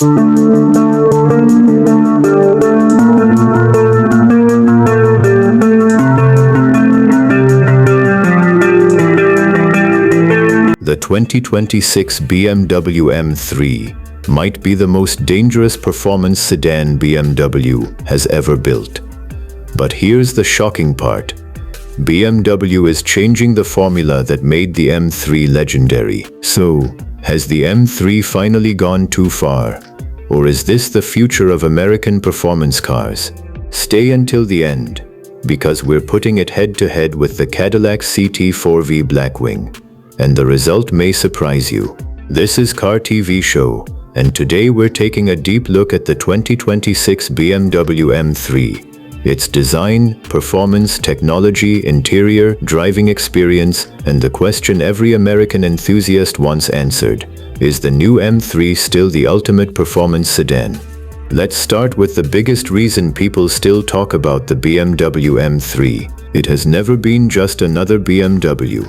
The 2026 BMW M3 might be the most dangerous performance sedan BMW has ever built. But here's the shocking part. BMW is changing the formula that made the M3 legendary. So, has the M3 finally gone too far? Or is this the future of American performance cars? Stay until the end, because we're putting it head-to-head with the Cadillac CT4-V Blackwing. And the result may surprise you. This is Car TV Show, and today we're taking a deep look at the 2026 BMW M3. Its design, performance, technology, interior, driving experience, and the question every American enthusiast wants answered: is the new M3 still the ultimate performance sedan? Let's start with the biggest reason people still talk about the BMW M3. It has never been just another BMW.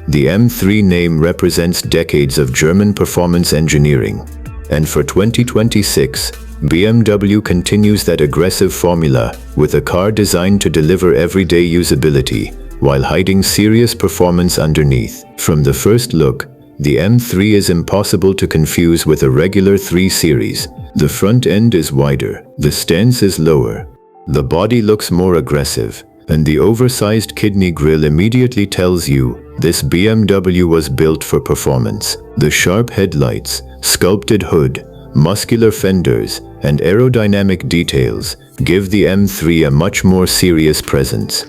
The M3 name represents decades of German performance engineering. And for 2026, BMW continues that aggressive formula with a car designed to deliver everyday usability while hiding serious performance underneath. From the first look, the M3 is impossible to confuse with a regular 3 Series. The front end is wider, the stance is lower, the body looks more aggressive, and the oversized kidney grille immediately tells you this BMW was built for performance. The sharp headlights, sculpted hood, muscular fenders, and aerodynamic details give the M3 a much more serious presence.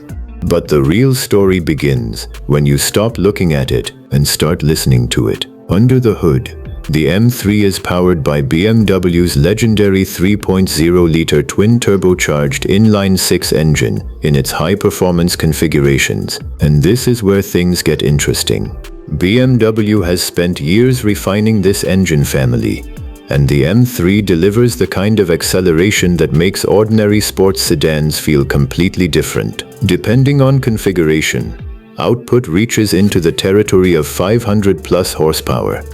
But the real story begins when you stop looking at it and start listening to it. Under the hood, the M3 is powered by BMW's legendary 3.0-liter twin-turbocharged inline-6 engine in its high-performance configurations. And this is where things get interesting. BMW has spent years refining this engine family, and the M3 delivers the kind of acceleration that makes ordinary sports sedans feel completely different. Depending on configuration, output reaches into the territory of 500+ horsepower.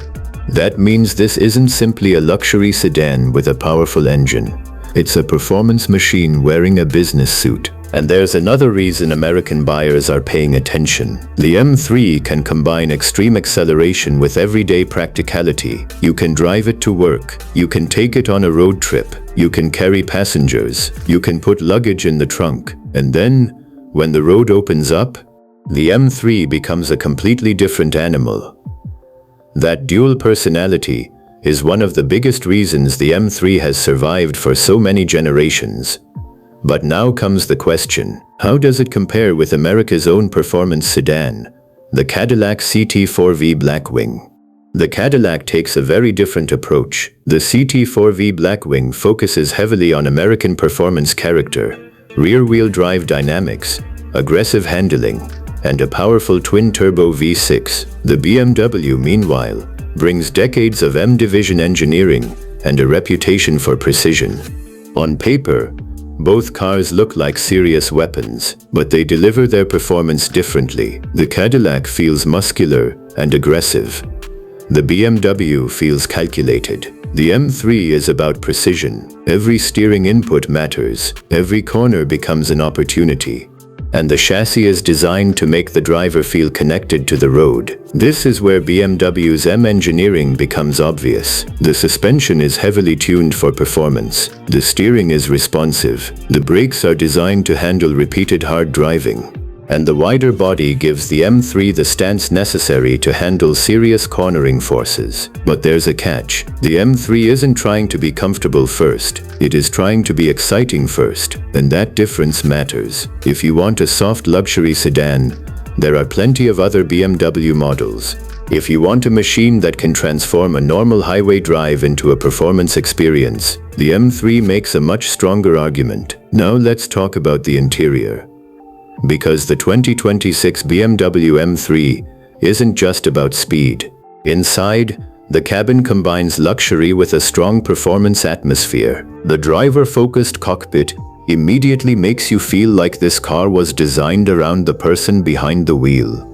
That means this isn't simply a luxury sedan with a powerful engine. It's a performance machine wearing a business suit. And there's another reason American buyers are paying attention. The M3 can combine extreme acceleration with everyday practicality. You can drive it to work. You can take it on a road trip. You can carry passengers. You can put luggage in the trunk. And then, when the road opens up, the M3 becomes a completely different animal. That dual personality is one of the biggest reasons the M3 has survived for so many generations. But now comes the question: how does it compare with America's own performance sedan, the Cadillac CT4-V Blackwing? The Cadillac takes a very different approach. The CT4-V Blackwing focuses heavily on American performance character, rear-wheel drive dynamics, aggressive handling, and a powerful twin-turbo V6. The BMW, meanwhile, brings decades of M-division engineering and a reputation for precision. On paper, both cars look like serious weapons, but they deliver their performance differently. The Cadillac feels muscular and aggressive. The BMW feels calculated. The M3 is about precision. Every steering input matters. Every corner becomes an opportunity. And the chassis is designed to make the driver feel connected to the road. This is where BMW's M engineering becomes obvious. The suspension is heavily tuned for performance. The steering is responsive. The brakes are designed to handle repeated hard driving. And the wider body gives the M3 the stance necessary to handle serious cornering forces. But there's a catch. The M3 isn't trying to be comfortable first. It is trying to be exciting first. And that difference matters. If you want a soft luxury sedan, there are plenty of other BMW models. If you want a machine that can transform a normal highway drive into a performance experience, the M3 makes a much stronger argument. Now let's talk about the interior. Because the 2026 BMW M3 isn't just about speed. Inside, the cabin combines luxury with a strong performance atmosphere. The driver-focused cockpit immediately makes you feel like this car was designed around the person behind the wheel.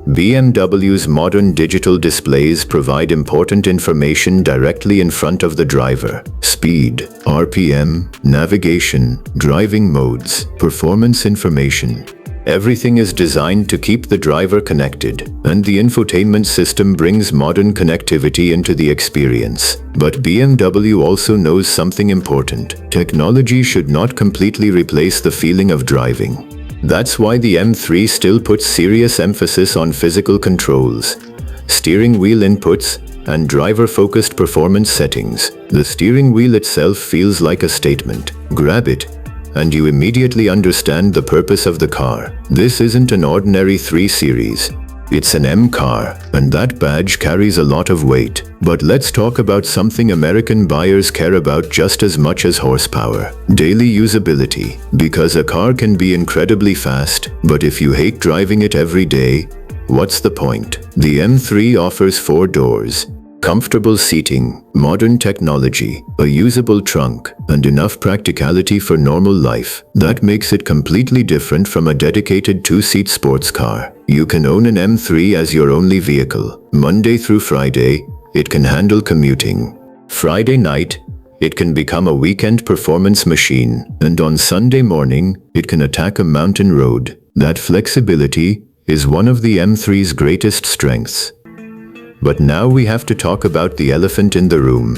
BMW's modern digital displays provide important information directly in front of the driver. Speed, RPM, navigation, driving modes, performance information. Everything is designed to keep the driver connected, and the infotainment system brings modern connectivity into the experience. But BMW also knows something important. Technology should not completely replace the feeling of driving. That's why the M3 still puts serious emphasis on physical controls, steering wheel inputs, and driver-focused performance settings. The steering wheel itself feels like a statement. Grab it, and you immediately understand the purpose of the car. This isn't an ordinary 3 Series. It's an M car, and that badge carries a lot of weight. But let's talk about something American buyers care about just as much as horsepower. Daily usability. Because a car can be incredibly fast, but if you hate driving it every day, what's the point? The M3 offers 4 doors, comfortable seating, modern technology, a usable trunk, and enough practicality for normal life. That makes it completely different from a dedicated 2-seat sports car. You can own an M3 as your only vehicle. Monday through Friday, it can handle commuting. Friday night, it can become a weekend performance machine. And on Sunday morning, it can attack a mountain road. That flexibility is one of the M3's greatest strengths. But now we have to talk about the elephant in the room.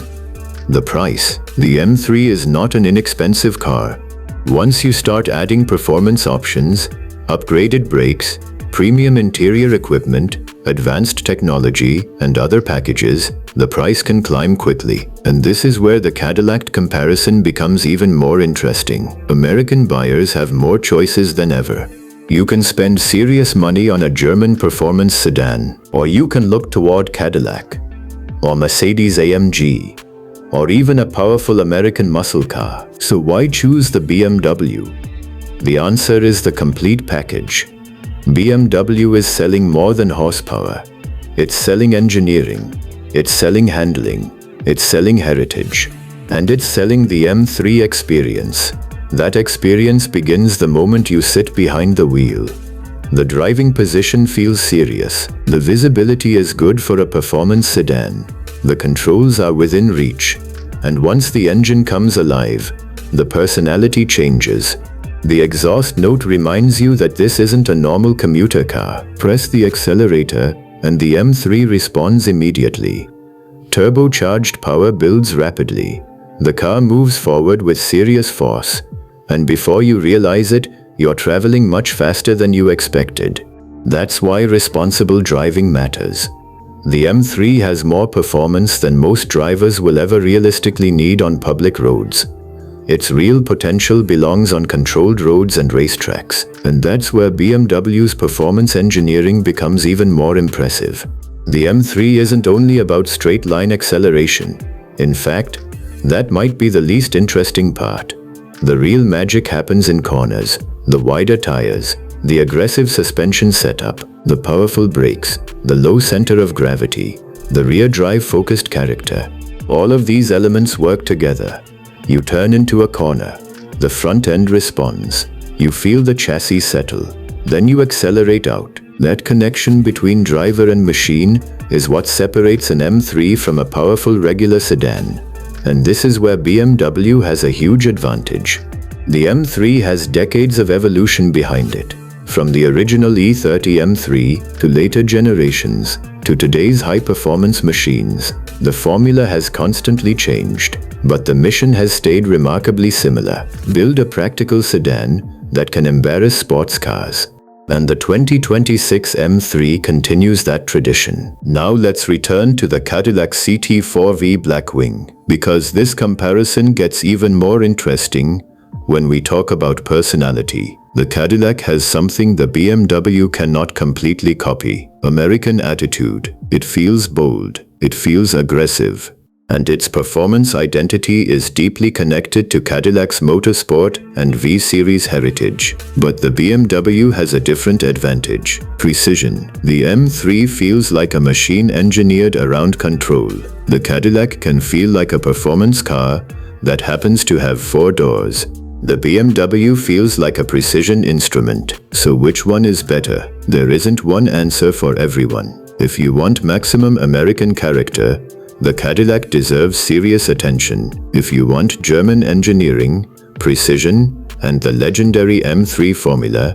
The price. The M3 is not an inexpensive car. Once you start adding performance options, upgraded brakes, premium interior equipment, advanced technology, and other packages, the price can climb quickly. And this is where the Cadillac comparison becomes even more interesting. American buyers have more choices than ever. You can spend serious money on a German performance sedan, or you can look toward Cadillac, or Mercedes-AMG, or even a powerful American muscle car. So why choose the BMW? The answer is the complete package. BMW is selling more than horsepower. It's selling engineering, it's selling handling, it's selling heritage, and it's selling the M3 experience. That experience begins the moment you sit behind the wheel. The driving position feels serious. The visibility is good for a performance sedan. The controls are within reach. And once the engine comes alive, the personality changes. The exhaust note reminds you that this isn't a normal commuter car. Press the accelerator, and the M3 responds immediately. Turbocharged power builds rapidly. The car moves forward with serious force. And before you realize it, you're traveling much faster than you expected. That's why responsible driving matters. The M3 has more performance than most drivers will ever realistically need on public roads. Its real potential belongs on controlled roads and racetracks. And that's where BMW's performance engineering becomes even more impressive. The M3 isn't only about straight-line acceleration. In fact, that might be the least interesting part. The real magic happens in corners, the wider tires, the aggressive suspension setup, the powerful brakes, the low center of gravity, the rear drive-focused character. All of these elements work together. You turn into a corner. The front end responds. You feel the chassis settle. Then you accelerate out. That connection between driver and machine is what separates an M3 from a powerful regular sedan. And this is where BMW has a huge advantage. The M3 has decades of evolution behind it. From the original E30 M3 to later generations to today's high-performance machines, the formula has constantly changed. But the mission has stayed remarkably similar. Build a practical sedan that can embarrass sports cars. And the 2026 M3 continues that tradition. Now let's return to the Cadillac CT4-V Blackwing, because this comparison gets even more interesting when we talk about personality. The Cadillac has something the BMW cannot completely copy: American attitude. It feels bold, it feels aggressive, and its performance identity is deeply connected to Cadillac's motorsport and V-Series heritage. But the BMW has a different advantage: precision. The M3 feels like a machine engineered around control. The Cadillac can feel like a performance car that happens to have 4 doors. The BMW feels like a precision instrument. So which one is better? There isn't one answer for everyone. If you want maximum American character, the Cadillac deserves serious attention. If you want German engineering, precision, and the legendary M3 formula,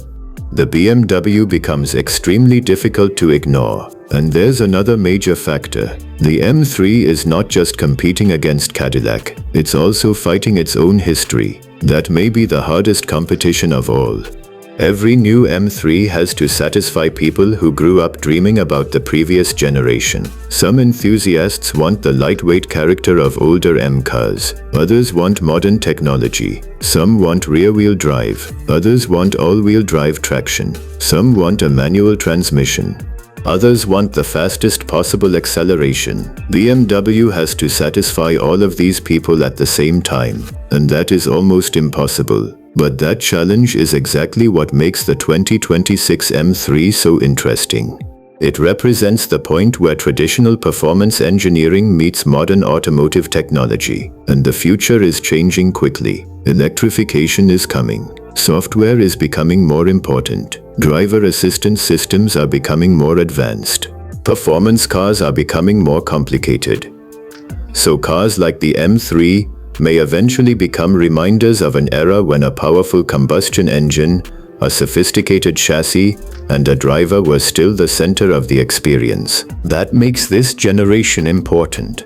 the BMW becomes extremely difficult to ignore. And there's another major factor. The M3 is not just competing against Cadillac, it's also fighting its own history. That may be the hardest competition of all. Every new M3 has to satisfy people who grew up dreaming about the previous generation. Some enthusiasts want the lightweight character of older M cars. Others want modern technology. Some want rear-wheel drive. Others want all-wheel drive traction. Some want a manual transmission. Others want the fastest possible acceleration. BMW has to satisfy all of these people at the same time, and that is almost impossible. But that challenge is exactly what makes the 2026 M3 so interesting. It represents the point where traditional performance engineering meets modern automotive technology, and the future is changing quickly. Electrification is coming. Software is becoming more important. Driver assistance systems are becoming more advanced. Performance cars are becoming more complicated. So cars like the M3 may eventually become reminders of an era when a powerful combustion engine, a sophisticated chassis, and a driver were still the center of the experience. That makes this generation important.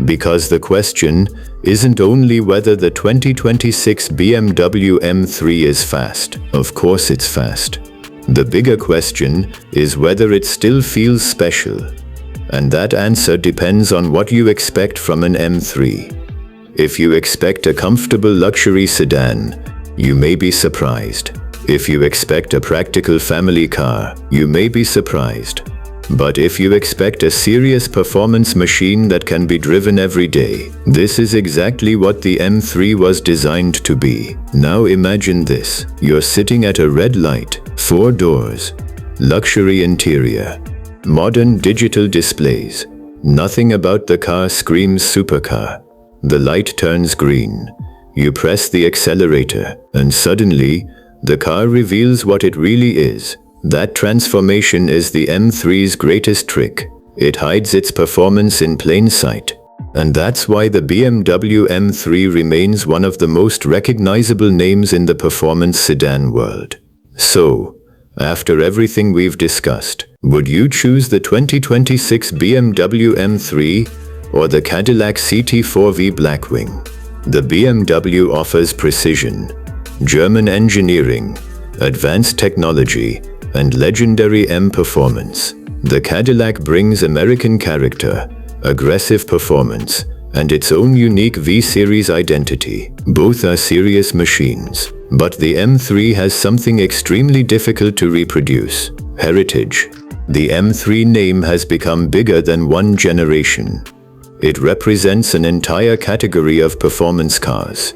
Because the question isn't only whether the 2026 BMW M3 is fast. Of course it's fast. The bigger question is whether it still feels special. And that answer depends on what you expect from an M3. If you expect a comfortable luxury sedan, you may be surprised. If you expect a practical family car, you may be surprised. But if you expect a serious performance machine that can be driven every day, this is exactly what the M3 was designed to be. Now imagine this. You're sitting at a red light, 4 doors, luxury interior, modern digital displays. Nothing about the car screams supercar. The light turns green. You press the accelerator, and suddenly, the car reveals what it really is. That transformation is the M3's greatest trick. It hides its performance in plain sight. And that's why the BMW M3 remains one of the most recognizable names in the performance sedan world. So, after everything we've discussed, would you choose the 2026 BMW M3 or the Cadillac CT4-V Blackwing? The BMW offers precision, German engineering, advanced technology, and legendary M performance. The Cadillac brings American character, aggressive performance, and its own unique V-Series identity. Both are serious machines. But the M3 has something extremely difficult to reproduce: heritage. The M3 name has become bigger than one generation. It represents an entire category of performance cars.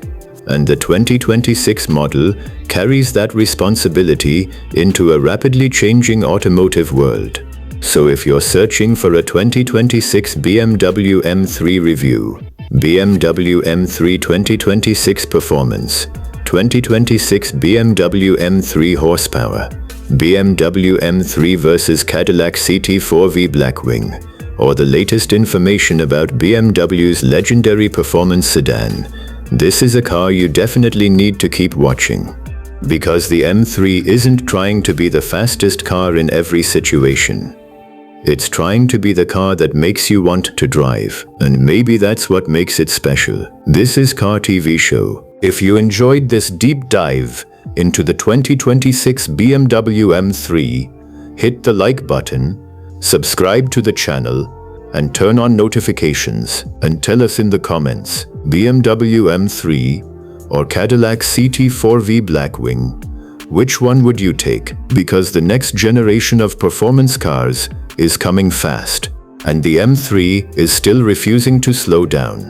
And the 2026 model carries that responsibility into a rapidly changing automotive world. So if you're searching for a 2026 BMW M3 review, BMW M3 2026 performance, 2026 BMW M3 horsepower, BMW M3 versus Cadillac CT4-V Blackwing, or the latest information about BMW's legendary performance sedan, this is a car you definitely need to keep watching. Because the M3 isn't trying to be the fastest car in every situation. It's trying to be the car that makes you want to drive, and maybe that's what makes it special. This is Car TV Show. If you enjoyed this deep dive into the 2026 BMW M3, hit the like button, subscribe to the channel, and turn on notifications, and tell us in the comments, BMW M3 or Cadillac CT4-V Blackwing, which one would you take? Because the next generation of performance cars is coming fast, and the M3 is still refusing to slow down.